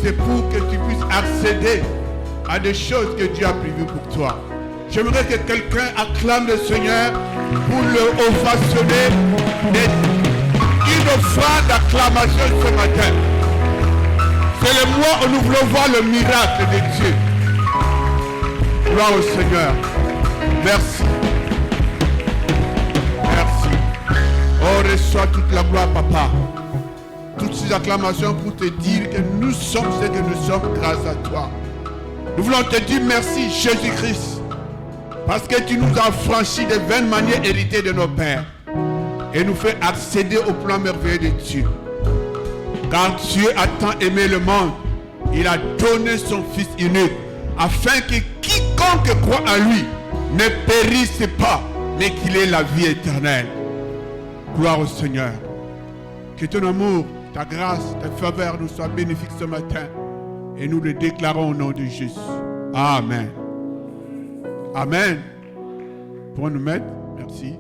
c'est pour que tu puisses accéder à des choses que Dieu a prévues pour toi. J'aimerais que quelqu'un acclame le Seigneur pour le ovationner une offrande d'acclamation ce matin. C'est le mois où nous voulons voir le miracle de Dieu. Gloire au Seigneur. Merci. Merci. Oh, reçois toute la gloire, Papa. Toutes ces acclamations pour te dire que nous sommes ce que nous sommes grâce à toi. Nous voulons te dire merci, Jésus-Christ, parce que tu nous as franchis des vaines manières héritées de nos pères et nous fait accéder au plan merveilleux de Dieu. Car Dieu a tant aimé le monde, il a donné son Fils unique, afin que quiconque croit en lui ne périsse pas, mais qu'il ait la vie éternelle. Gloire au Seigneur. Que ton amour, ta grâce, ta faveur nous soient bénéfiques ce matin. Et nous le déclarons au nom de Jésus. Amen. Amen. Pour nous mettre, merci.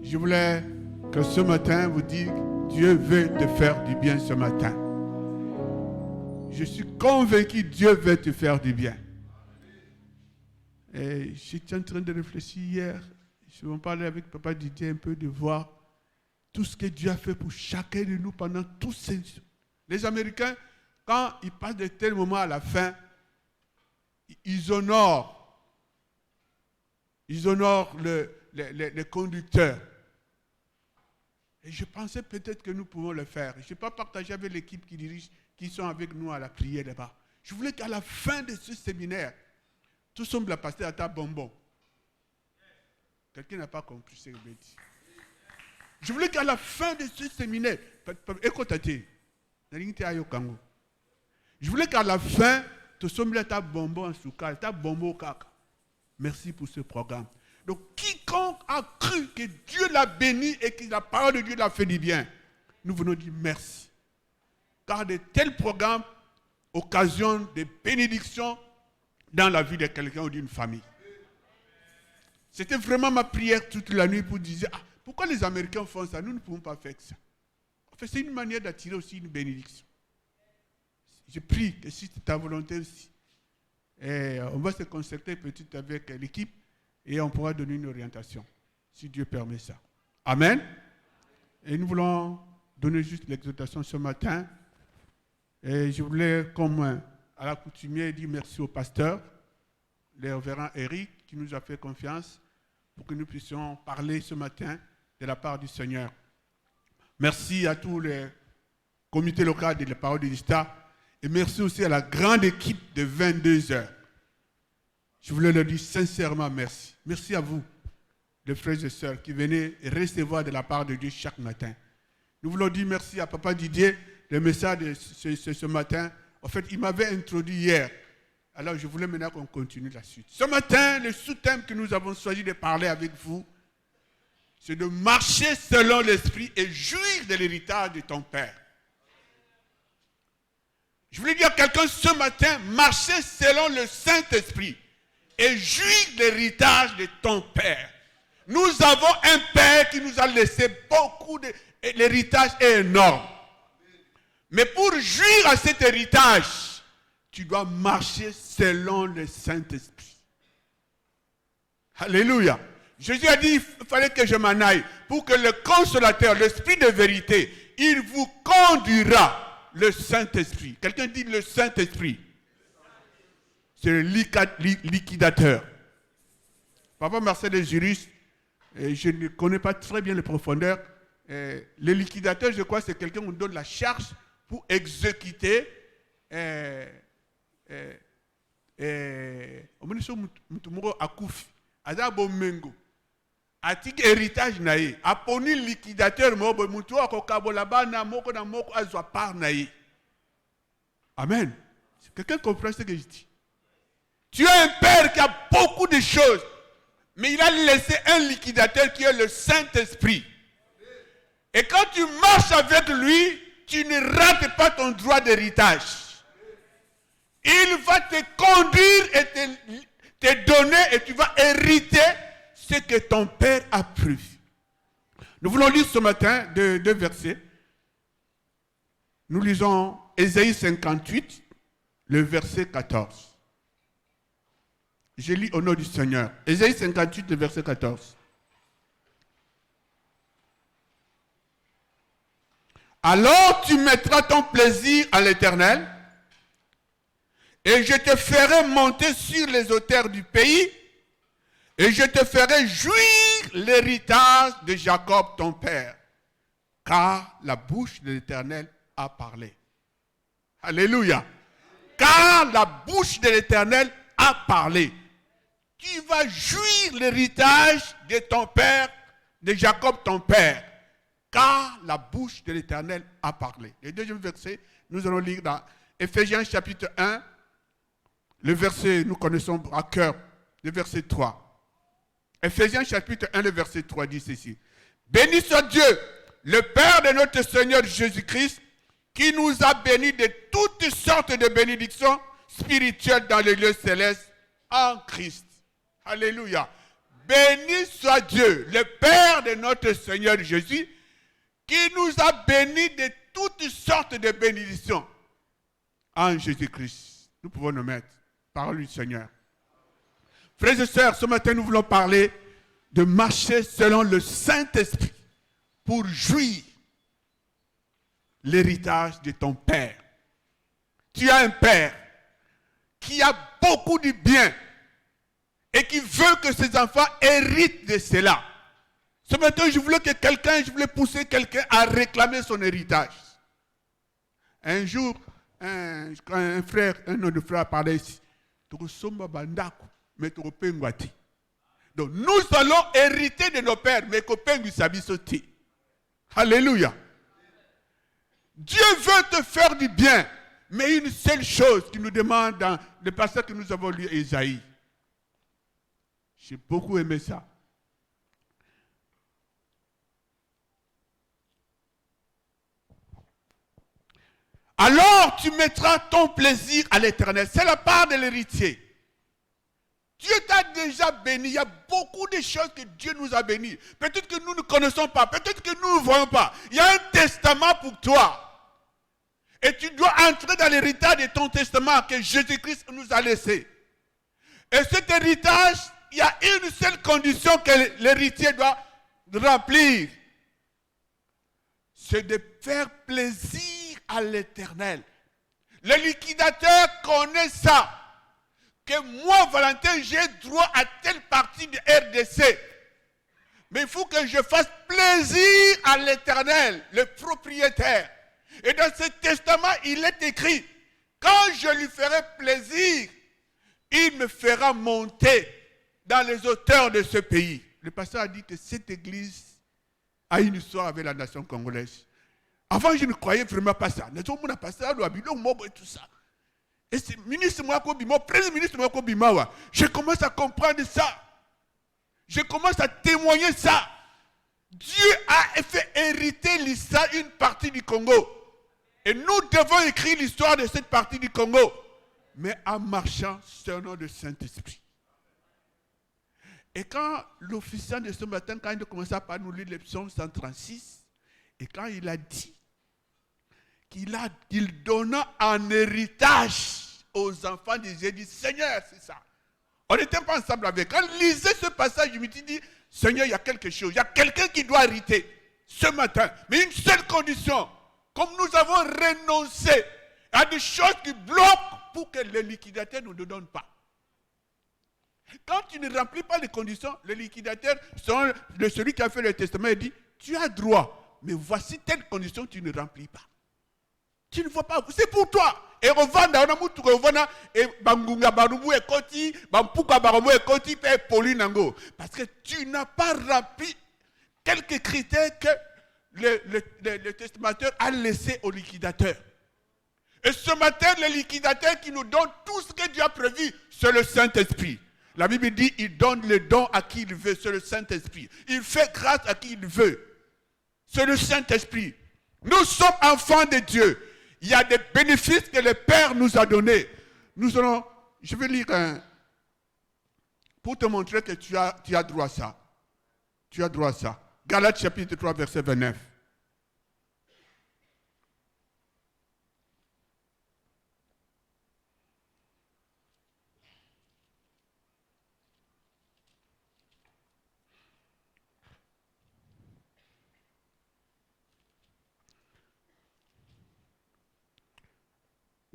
Je voulais que ce matin vous dire, Dieu veut te faire du bien ce matin. Je suis convaincu que Dieu veut te faire du bien. Et j'étais en train de réfléchir hier. Je vais en parler avec Papa Didier un peu de voir tout ce que Dieu a fait pour chacun de nous pendant tous ces... Les Américains, quand ils passent de tels moments à la fin, ils honorent les conducteurs. Et je pensais peut-être que nous pouvons le faire. Je n'ai pas partagé avec l'équipe qui dirige, qui sont avec nous à la prière là-bas. Je voulais qu'à la fin de ce séminaire, tout semble la passer à ta bonbon. Quelqu'un n'a pas compris ce que je dis. Je voulais qu'à la fin de ce séminaire, je voulais qu'à la fin, tout semble ta bonbon en soukal, ta bonbon au caca. Merci pour ce programme. Donc, quiconque a cru que Dieu l'a béni et que la parole de Dieu l'a fait du bien, nous venons dire merci. Car de tels programmes occasionnent des bénédictions dans la vie de quelqu'un ou d'une famille. C'était vraiment ma prière toute la nuit pour dire, pourquoi les Américains font ça? Nous ne pouvons pas faire ça. En fait, c'est une manière d'attirer aussi une bénédiction. Je prie que si c'est ta volonté aussi, on va se concerter petit avec l'équipe et on pourra donner une orientation, si Dieu permet ça. Amen. Et nous voulons donner juste l'exhortation ce matin. Et je voulais, comme à l'accoutumée, dire merci au pasteur, le révérend Eric, qui nous a fait confiance pour que nous puissions parler ce matin de la part du Seigneur. Merci à tous les comités locaux de la parole de l'Ista et merci aussi à la grande équipe de 22 heures. Je voulais leur dire sincèrement merci. Merci à vous, les frères et sœurs, qui venez recevoir de la part de Dieu chaque matin. Nous voulons dire merci à Papa Didier, le message de ce matin. En fait, il m'avait introduit hier. Alors, je voulais maintenant qu'on continue la suite. Ce matin, le sous-thème que nous avons choisi de parler avec vous, c'est de marcher selon l'esprit et jouir de l'héritage de ton Père. Je voulais dire à quelqu'un ce matin, marcher selon le Saint-Esprit et jouir de l'héritage de ton Père. Nous avons un Père qui nous a laissé beaucoup de... L'héritage est énorme. Mais pour jouir à cet héritage, tu dois marcher selon le Saint-Esprit. Alléluia. Jésus a dit, il fallait que je m'en aille pour que le consolateur, l'Esprit de vérité, il vous conduira, le Saint-Esprit. Quelqu'un dit le Saint-Esprit. C'est le liquidateur. Papa Marcel est juriste, et je ne connais pas très bien les profondeurs. Le liquidateur, je crois, c'est quelqu'un qui nous donne la charge pour exécuter héritage naïe. Aponi liquidateur mobo mutu akokabola na moko azwa par naïe. Amen. Quelqu'un comprend ce que je dis? Tu as un père qui a beaucoup de choses, mais il a laissé un liquidateur qui est le Saint-Esprit. Et quand tu marches avec lui, tu ne rates pas ton droit d'héritage. Il va te conduire et te donner et tu vas hériter ce que ton père a prévu. Nous voulons lire ce matin deux versets. Nous lisons Ésaïe 58, le verset 14. Je lis au nom du Seigneur. Ésaïe 58, le verset 14. Alors tu mettras ton plaisir à l'Éternel, et je te ferai monter sur les hauteurs du pays, et je te ferai jouir l'héritage de Jacob ton père, car la bouche de l'Éternel a parlé. Alléluia. Car la bouche de l'Éternel a parlé. Tu vas jouir l'héritage de ton père, de Jacob ton père, car la bouche de l'Éternel a parlé. Le deuxième verset, nous allons lire dans Éphésiens chapitre 1, le verset, nous connaissons à cœur, le verset 3. Éphésiens chapitre 1, le verset 3 dit ceci. Béni soit Dieu, le Père de notre Seigneur Jésus-Christ, qui nous a bénis de toutes sortes de bénédictions spirituelles dans les lieux célestes en Christ. Alléluia. Béni soit Dieu, le Père de notre Seigneur Jésus, qui nous a bénis de toutes sortes de bénédictions en Jésus-Christ. Nous pouvons nous mettre. Parole du Seigneur. Frères et sœurs, ce matin, nous voulons parler de marcher selon le Saint-Esprit pour jouir l'héritage de ton Père. Tu as un Père qui a beaucoup de biens et qui veut que ses enfants héritent de cela. Ce matin, je voulais pousser quelqu'un à réclamer son héritage. Un jour, un autre frère parlait ici. Donc nous allons hériter de nos pères, mais copains sauter. Alléluia. Dieu veut te faire du bien, mais une seule chose qu'il nous demande dans le passage que nous avons lu, Ésaïe. J'ai beaucoup aimé ça. Alors tu mettras ton plaisir à l'Éternel. C'est la part de l'héritier. Dieu t'a déjà béni. Il y a beaucoup de choses que Dieu nous a bénies. Peut-être que nous ne connaissons pas. Peut-être que nous ne voyons pas. Il y a un testament pour toi. Et tu dois entrer dans l'héritage de ton testament que Jésus-Christ nous a laissé. Et cet héritage, il y a une seule condition que l'héritier doit remplir. C'est de faire plaisir à l'Éternel. Le liquidateur connaît ça. Que moi, Valentin, j'ai droit à telle partie de RDC. Mais il faut que je fasse plaisir à l'Éternel, le propriétaire. Et dans ce testament, il est écrit, quand je lui ferai plaisir, il me fera monter dans les hauteurs de ce pays. Le pasteur a dit que cette église a une histoire avec la nation congolaise. Avant, je ne croyais vraiment pas ça. Et tout ça. Et c'est ministre Mwako Bima, premier ministre Mwako Bima, je commence à comprendre ça. Je commence à témoigner ça. Dieu a fait hériter l'histoire une partie du Congo. Et nous devons écrire l'histoire de cette partie du Congo. Mais en marchant sur le nom du Saint-Esprit. Et quand l'officiant de ce matin, quand il a commencé à nous lire le psaume 136, et quand il a dit qu'il donna en héritage aux enfants de Jésus, dit Seigneur, c'est ça. On n'était pas ensemble avec. Quand il lisait ce passage, je me suis dit, Seigneur, il y a quelque chose. Il y a quelqu'un qui doit hériter ce matin. Mais une seule condition. Comme nous avons renoncé à des choses qui bloquent pour que le liquidateur ne nous donne pas. Quand tu ne remplis pas les conditions, le liquidateur, celui qui a fait le testament, il dit, tu as droit, mais voici telle condition que tu ne remplis pas. Tu ne vois pas, c'est pour toi. Et revanda, on a moutou revanda, et bangunga barubu et koti, bampuka barubu et koti, et polinango. Parce que tu n'as pas rempli quelques critères que le testamateur a laissé au liquidateur. Et ce matin, le liquidateur qui nous donne tout ce que Dieu a prévu, c'est le Saint-Esprit. La Bible dit, il donne le don à qui il veut, c'est le Saint-Esprit. Il fait grâce à qui il veut. C'est le Saint-Esprit. Nous sommes enfants de Dieu. Il y a des bénéfices que le Père nous a donnés. Je vais lire pour te montrer que tu as droit à ça. Tu as droit à ça. Galates chapitre 3, verset 29.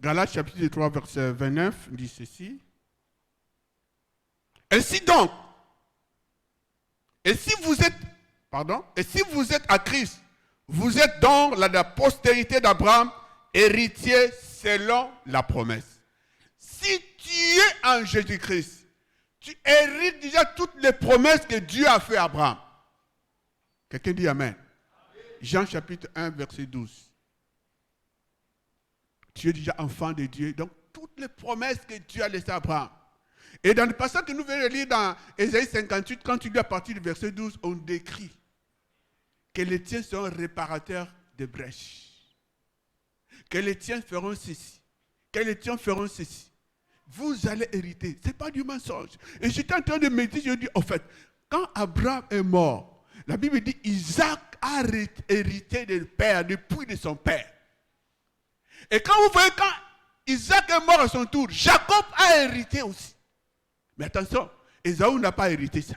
Galates chapitre 3, verset 29 dit ceci. Ainsi donc, et si vous êtes à Christ, vous êtes donc la postérité d'Abraham, héritier selon la promesse. Si tu es en Jésus-Christ, tu hérites déjà toutes les promesses que Dieu a fait à Abraham. Quelqu'un dit Amen. Jean chapitre 1, verset 12. Tu es déjà enfant de Dieu, donc toutes les promesses que Dieu a laissées à Abraham. Et dans le passage que nous venons de lire dans Ésaïe 58, quand tu lis à partir du verset 12, on décrit que les tiens seront réparateurs de brèches. Que les tiens feront ceci. Que les tiens feront ceci. Vous allez hériter. Ce n'est pas du mensonge. Et j'étais en train de méditer, je dis, en fait, quand Abraham est mort, la Bible dit, Isaac a hérité du père, depuis de son père. Et quand vous voyez, quand Isaac est mort à son tour, Jacob a hérité aussi. Mais attention, Ésaü n'a pas hérité ça.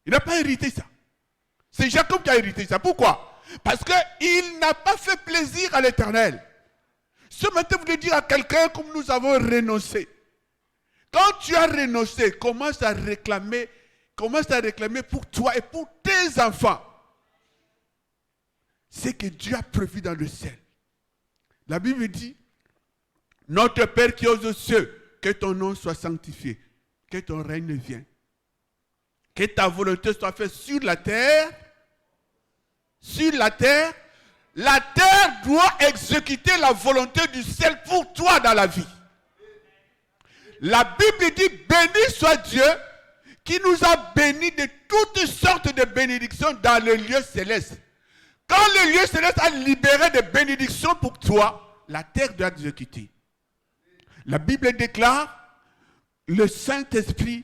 Il n'a pas hérité ça. C'est Jacob qui a hérité ça. Pourquoi? Parce qu'il n'a pas fait plaisir à l'Éternel. Ce matin, vous voulez dire à quelqu'un comme nous avons renoncé. Quand tu as renoncé, commence à réclamer pour toi et pour tes enfants ce que Dieu a prévu dans le ciel. La Bible dit, notre Père qui est aux cieux, que ton nom soit sanctifié, que ton règne vienne, que ta volonté soit faite sur la terre. Sur la terre doit exécuter la volonté du ciel pour toi dans la vie. La Bible dit, béni soit Dieu qui nous a bénis de toutes sortes de bénédictions dans le lieu céleste. Quand le lieu céleste a libéré des bénédictions pour toi, la terre doit exécuter. La Bible déclare, le Saint-Esprit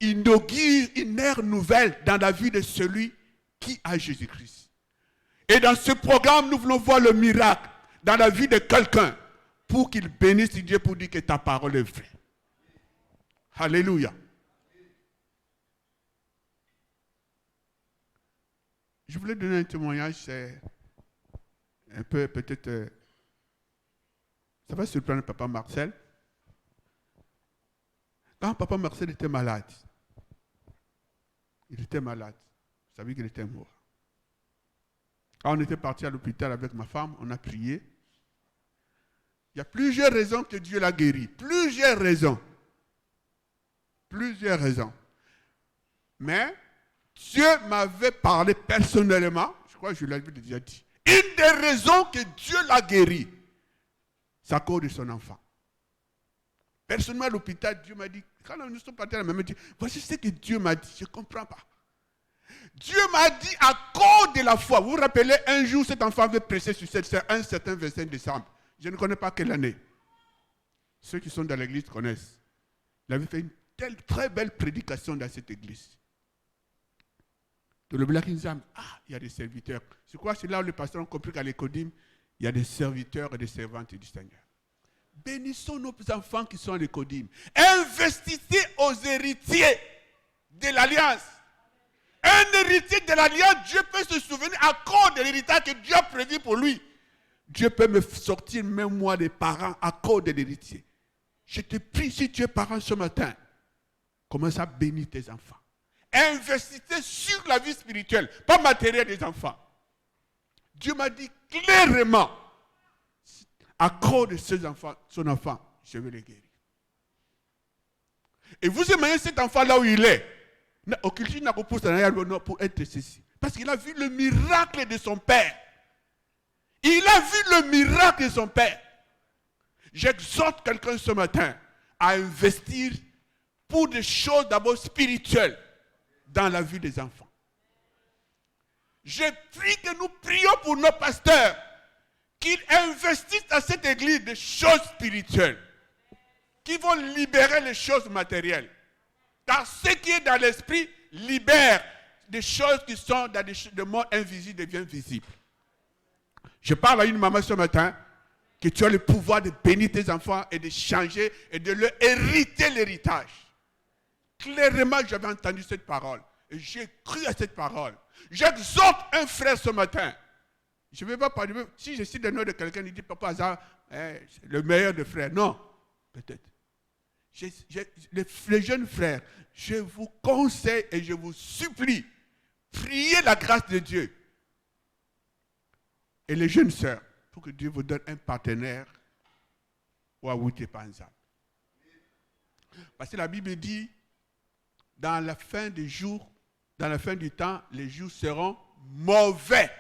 inaugure une ère nouvelle dans la vie de celui qui a Jésus-Christ. Et dans ce programme, nous voulons voir le miracle dans la vie de quelqu'un pour qu'il bénisse Dieu, pour dire que ta parole est vraie. Alléluia. Je voulais donner un témoignage, c'est un peu peut-être, ça va surprendre papa Marcel. Quand papa Marcel était malade, vous savez qu'il était mort. Quand on était parti à l'hôpital avec ma femme, on a prié. Il y a plusieurs raisons que Dieu l'a guéri. Plusieurs raisons. Mais Dieu m'avait parlé personnellement, je crois que je l'avais déjà dit. Une des raisons que Dieu l'a guéri, c'est à cause de son enfant. Personnellement, à l'hôpital, Dieu m'a dit, quand nous sommes partis à la même, il dit, voici ce que Dieu m'a dit, je ne comprends pas. Dieu m'a dit à cause de la foi. Vous vous rappelez, un jour, cet enfant avait prêché sur un certain 25 décembre. Je ne connais pas quelle année. Ceux qui sont dans l'église connaissent. Il avait fait une très belle prédication dans cette église. De le black exam, il y a des serviteurs. C'est quoi? C'est là où les pasteurs ont compris qu'à l'Écodim, il y a des serviteurs et des servantes du Seigneur. Bénissons nos enfants qui sont à l'Écodim. Investissez aux héritiers de l'Alliance. Un héritier de l'Alliance, Dieu peut se souvenir à cause de l'héritage que Dieu a prévu pour lui. Dieu peut me sortir, même moi, des parents, à cause de l'héritier. Je te prie, si tu es parent ce matin, commence à bénir tes enfants. Investissez sur la vie spirituelle, pas matérielle des enfants. Dieu m'a dit clairement, à cause de ses enfants, son enfant, je vais le guérir. Et vous imaginez cet enfant là où il est. Aucune n'a pas pour être ceci. Parce qu'il a vu le miracle de son père. Il a vu le miracle de son père. J'exhorte quelqu'un ce matin à investir pour des choses d'abord spirituelles dans la vie des enfants. Je prie que nous prions pour nos pasteurs qu'ils investissent à cette église des choses spirituelles qui vont libérer les choses matérielles. Car ce qui est dans l'esprit libère des choses qui sont dans le monde invisible deviennent visibles. Je parle à une maman ce matin que tu as le pouvoir de bénir tes enfants et de changer et de leur hériter l'héritage. Clairement, j'avais entendu cette parole et j'ai cru à cette parole. J'exhorte un frère ce matin Je ne vais pas parler. Si je cite le nom de quelqu'un, il dit papa, ça, le meilleur des frères. Non, peut-être. Les jeunes frères, je vous conseille et je vous supplie, priez la grâce de Dieu. Et les jeunes sœurs, pour que Dieu vous donne un partenaire ou à Panza. Parce que la Bible dit, dans la fin des jours, dans la fin du temps, les jours seront mauvais.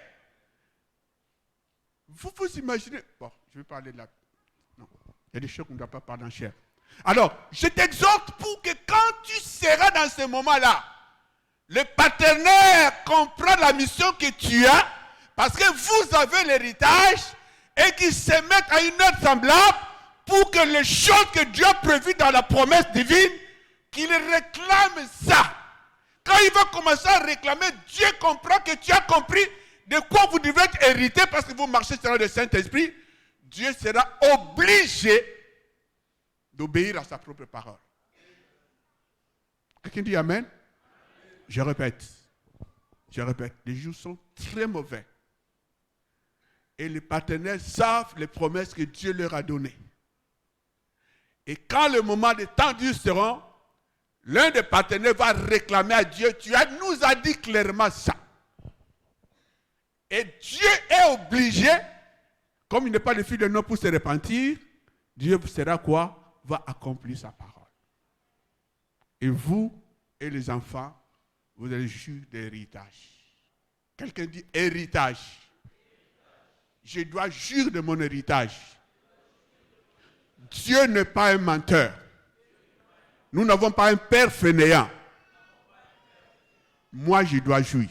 Vous vous imaginez, bon, je vais parler de la... Non, il y a des choses qu'on ne doit pas parler en chair. Alors, je t'exhorte pour que quand tu seras dans ce moment-là, le partenaire comprend la mission que tu as, parce que vous avez l'héritage, et qu'il se mette à une œuvre semblable pour que les choses que Dieu a prévues dans la promesse divine, qu'il réclame ça. Quand il va commencer à réclamer, Dieu comprend que tu as compris de quoi vous devez être hérité parce que vous marchez selon le Saint-Esprit. Dieu sera obligé d'obéir à sa propre parole. Quelqu'un dit Amen? Je répète, les jours sont très mauvais. Et les partenaires savent les promesses que Dieu leur a données. Et quand le moment des temps durs seront, l'un des partenaires va réclamer à Dieu, nous as dit clairement ça. Et Dieu est obligé, comme il n'est pas le fils de l'homme pour se repentir, Dieu sera quoi? Va accomplir sa parole. Et vous et les enfants, vous allez jouir d'héritage. Quelqu'un dit héritage. Je dois jurer de mon héritage. Dieu n'est pas un menteur. Nous n'avons pas un père fainéant. Moi, je dois jouir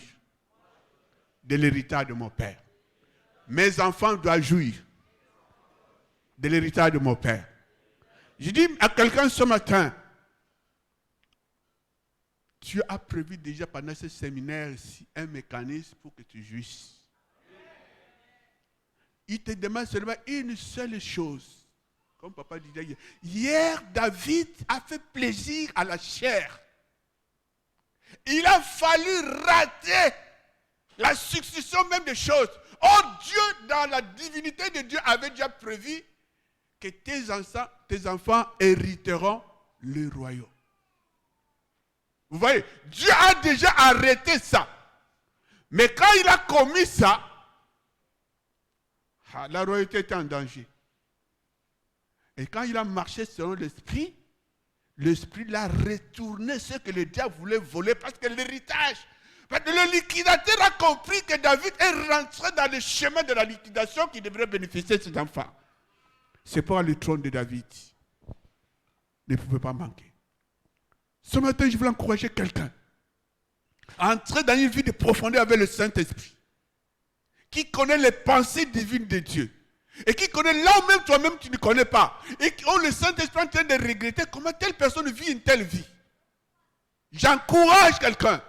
de l'héritage de mon père. Mes enfants doivent jouir de l'héritage de mon père. Je dis à quelqu'un ce matin, Dieu a prévu déjà pendant ce séminaire-ci un mécanisme pour que tu jouisses. Il te demande seulement une seule chose. Comme papa disait hier, David a fait plaisir à la chair. Il a fallu rater la succession même des choses. Or, Dieu, dans la divinité de Dieu, avait déjà prévu que tes enfants hériteront le royaume. Vous voyez, Dieu a déjà arrêté ça. Mais quand il a commis ça, la royauté était en danger. Et quand il a marché selon l'esprit, l'esprit l'a retourné ce que le diable voulait voler parce que l'héritage. Parce que le liquidateur a compris que David est rentré dans le chemin de la liquidation qui devrait bénéficier de ses enfants. C'est pas le trône de David. Ne pouvait pas manquer. Ce matin, je voulais encourager quelqu'un à entrer dans une vie de profondeur avec le Saint-Esprit, qui connaît les pensées divines de Dieu, et qui connaît là où même toi-même tu ne connais pas, et qui ont le Saint-Esprit en train de regretter comment telle personne vit une telle vie. J'encourage quelqu'un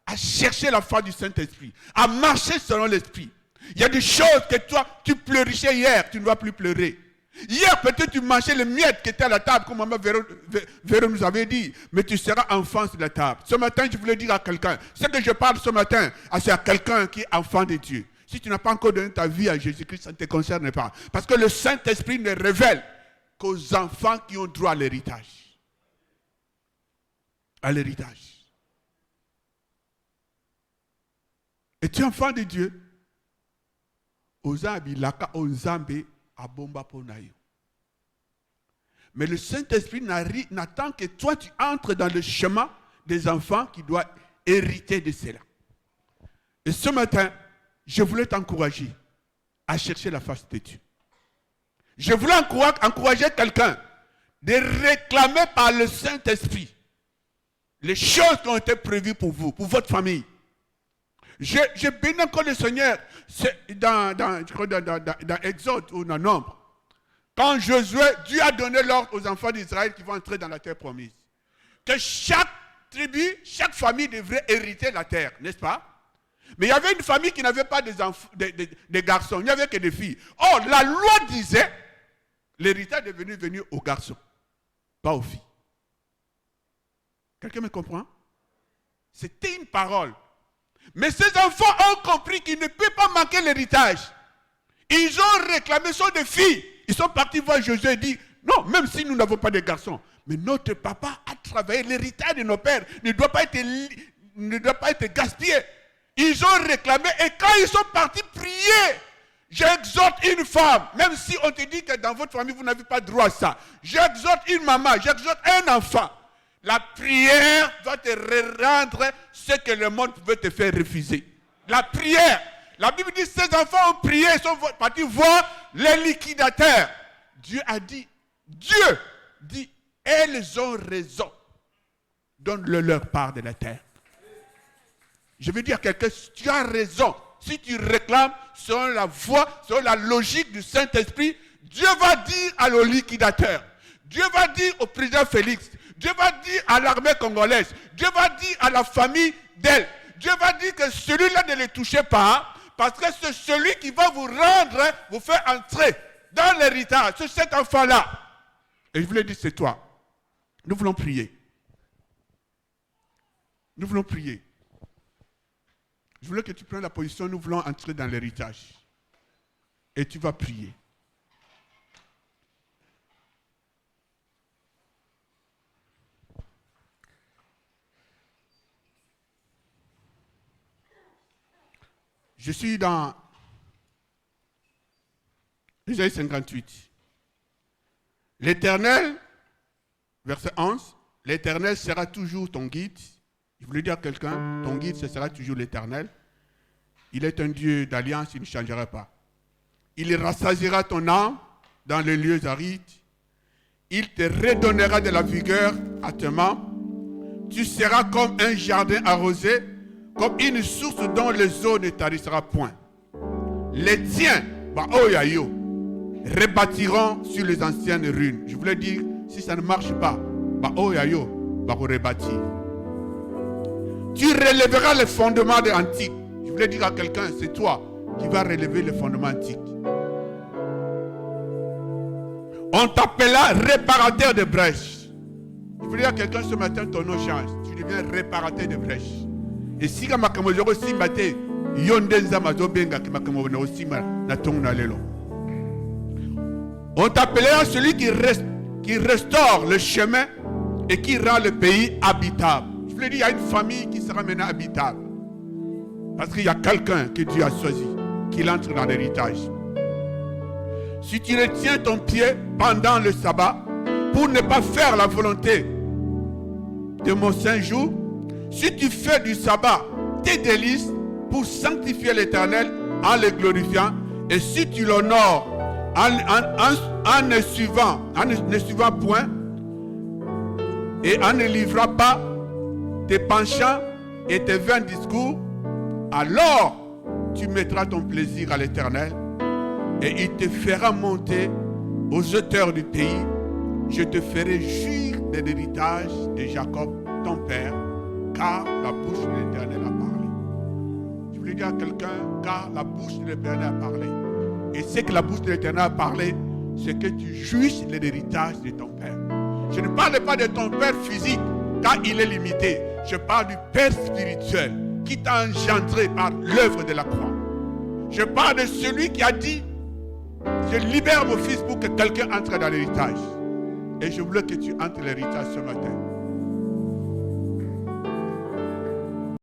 à chercher la foi du Saint-Esprit, à marcher selon l'Esprit. Il y a des choses que toi, tu pleurichais hier, tu ne vas plus pleurer. Hier, peut-être tu mangeais les miettes qui étaient à la table, comme maman Véro nous avait dit, mais tu seras enfant sur la table. Ce matin, je voulais dire à quelqu'un, ce que je parle ce matin, c'est à quelqu'un qui est enfant de Dieu. Si tu n'as pas encore donné ta vie à Jésus-Christ, ça ne te concerne pas. Parce que le Saint-Esprit ne révèle qu'aux enfants qui ont droit à l'héritage. À l'héritage. Et tu es enfant de Dieu. Mais le Saint-Esprit n'attend que toi tu entres dans le chemin des enfants qui doivent hériter de cela. Et ce matin, je voulais t'encourager à chercher la face de Dieu. Je voulais encourager quelqu'un de réclamer par le Saint-Esprit les choses qui ont été prévues pour vous, pour votre famille. Je bénis encore le Seigneur dans Exode ou dans Nombre. Quand Josué, Dieu a donné l'ordre aux enfants d'Israël qui vont entrer dans la terre promise. Que chaque tribu, chaque famille devrait hériter la terre, n'est-ce pas? Mais il y avait une famille qui n'avait pas des garçons, il n'y avait que des filles. Or, la loi disait, l'héritage est venu aux garçons, pas aux filles. Quelqu'un me comprend? C'était une parole. Mais ces enfants ont compris qu'ils ne peuvent pas manquer l'héritage. Ils ont réclamé, ce sont des filles. Ils sont partis voir Josué et dit, non, même si nous n'avons pas de garçons, mais notre papa a travaillé, l'héritage de nos pères ne doit pas être gaspillé. Ils ont réclamé et quand ils sont partis prier, j'exhorte une femme, même si on te dit que dans votre famille vous n'avez pas droit à ça. J'exhorte une maman, j'exhorte un enfant. La prière va te rendre ce que le monde veut te faire refuser. La prière. La Bible dit ces enfants ont prié, ils sont partis voir les liquidateurs. Dieu dit, elles ont raison. Donne-le leur part de la terre. Je veux dire à quelqu'un, tu as raison. Si tu réclames selon la voie, selon la logique du Saint-Esprit, Dieu va dire à nos liquidateurs, Dieu va dire au président Félix, Dieu va dire à l'armée congolaise, Dieu va dire à la famille d'elle, Dieu va dire que celui-là ne le touchez pas, parce que c'est celui qui va vous rendre, vous faire entrer dans l'héritage, c'est cet enfant-là. Et je voulais dire, c'est toi. Nous voulons prier. Nous voulons prier. Je voulais que tu prennes la position, nous voulons entrer dans l'héritage. Et tu vas prier. Je suis dans Isaïe 58. L'Éternel, verset 11, l'Éternel sera toujours ton guide. Je voulais dire à quelqu'un, ton guide, ce sera toujours l'Éternel. Il est un Dieu d'alliance, il ne changera pas. Il rassasiera ton âme dans les lieux arides. Il te redonnera de la vigueur à tes membres. Tu seras comme un jardin arrosé, comme une source dont les eaux ne tarisseront point. Les tiens, rebâtiront sur les anciennes ruines. Je voulais dire, si ça ne marche pas, rebâtir. Tu relèveras les fondements antiques. Je voulais dire à quelqu'un, c'est toi qui vas relever les fondements antiques. On t'appellera réparateur de brèches. Je voulais dire à quelqu'un ce matin, ton nom change. Tu deviens réparateur de brèches. Et si tu as aussi maté, on t'appellera celui qui restaure le chemin et qui rend le pays habitable. Je voulais dire, il y a une famille qui sera maintenant habitable. Parce qu'il y a quelqu'un que Dieu a choisi, qui entre dans l'héritage. Si tu retiens ton pied pendant le sabbat, pour ne pas faire la volonté de mon saint jour, si tu fais du sabbat tes délices pour sanctifier l'Éternel en le glorifiant, et si tu l'honores en ne suivant point, et en ne livrant pas tes penchants et tes vains discours, alors tu mettras ton plaisir à l'Éternel et il te fera monter aux hauteurs du pays. Je te ferai jouir de l'héritage de Jacob, ton père, car la bouche de l'Éternel a parlé. Je voulais dire à quelqu'un, car la bouche de l'Éternel a parlé. Et ce que la bouche de l'Éternel a parlé, c'est que tu jouisses de l'héritage de ton père. Je ne parle pas de ton père physique, car il est limité. Je parle du père spirituel qui t'a engendré par l'œuvre de la croix. Je parle de celui qui a dit, je libère mon fils pour que quelqu'un entre dans l'héritage. Et je voulais que tu entres dans l'héritage ce matin.